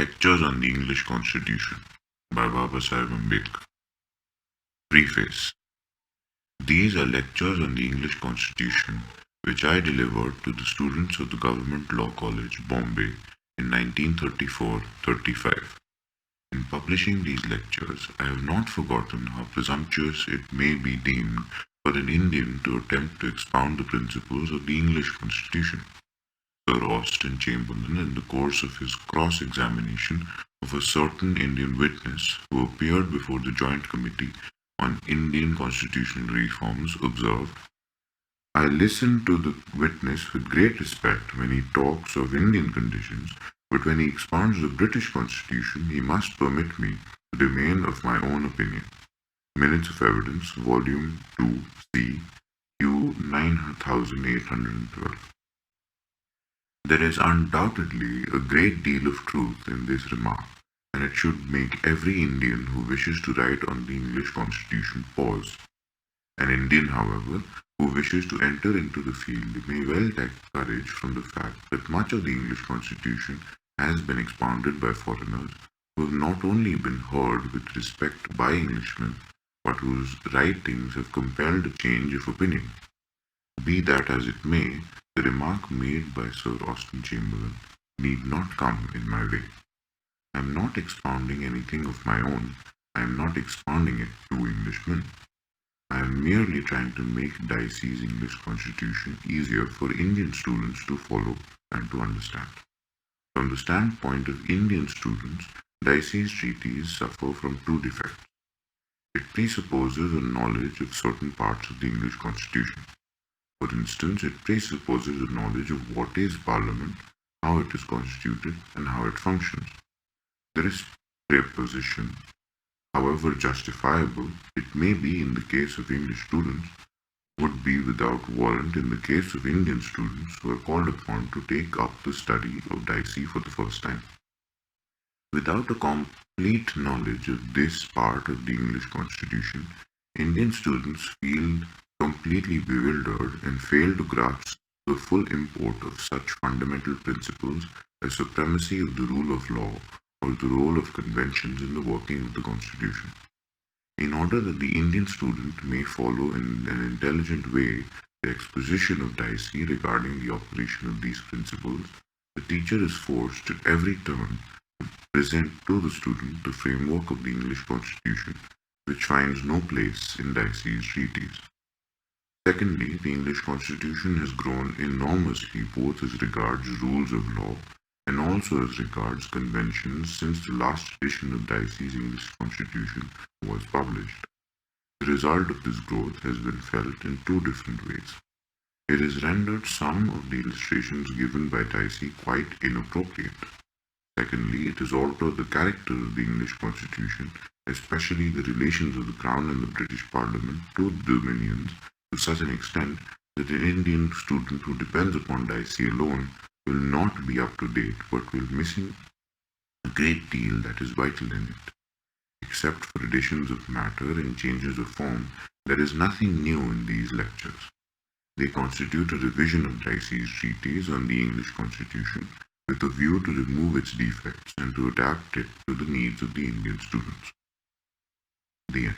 Lectures on the English Constitution by Babasaheb Ambedkar. Preface. These are lectures on the English Constitution which I delivered to the students of the Government Law College, Bombay in 1934-35. In publishing these lectures, I have not forgotten how presumptuous it may be deemed for an Indian to attempt to expound the principles of the English Constitution. Sir Austen Chamberlain, in the course of his cross-examination of a certain Indian witness who appeared before the Joint Committee on Indian constitutional reforms, observed, "I listen to the witness with great respect when he talks of Indian conditions, but when he expounds the British Constitution, he must permit me to remain of my own opinion." Minutes of Evidence, Volume 2, C, Q 9812. There is undoubtedly a great deal of truth in this remark, and it should make every Indian who wishes to write on the English Constitution pause. An Indian, however, who wishes to enter into the field may well take courage from the fact that much of the English Constitution has been expounded by foreigners who have not only been heard with respect by Englishmen, but whose writings have compelled a change of opinion. Be that as it may, the remark made by Sir Austen Chamberlain need not come in my way. I am not expounding anything of my own. I am not expounding it to Englishmen. I am merely trying to make Dicey's English Constitution easier for Indian students to follow and to understand. From the standpoint of Indian students, Dicey's treatise suffer from two defects. It presupposes a knowledge of certain parts of the English Constitution. For instance, it presupposes a knowledge of what is Parliament, how it is constituted, and how it functions. This preposition, however justifiable it may be in the case of English students, would be without warrant in the case of Indian students who are called upon to take up the study of Dicey for the first time. Without a complete knowledge of this part of the English Constitution, Indian students feel completely bewildered and fail to grasp the full import of such fundamental principles as supremacy of the rule of law or the role of conventions in the working of the Constitution. In order that the Indian student may follow in an intelligent way the exposition of Dicey regarding the operation of these principles, the teacher is forced at every turn to present to the student the framework of the English Constitution, which finds no place in Dicey's treatise. Secondly, the English Constitution has grown enormously both as regards rules of law and also as regards conventions since the last edition of Dicey's English Constitution was published. The result of this growth has been felt in two different ways. It has rendered some of the illustrations given by Dicey quite inappropriate. Secondly, it has altered the character of the English Constitution, especially the relations of the Crown and the British Parliament to the Dominions, to such an extent that an Indian student who depends upon Dicey alone will not be up to date but will missing a great deal that is vital in it. Except for additions of matter and changes of form, there is nothing new in these lectures. They constitute a revision of Dicey's treatise on the English Constitution with a view to remove its defects and to adapt it to the needs of the Indian students. The end.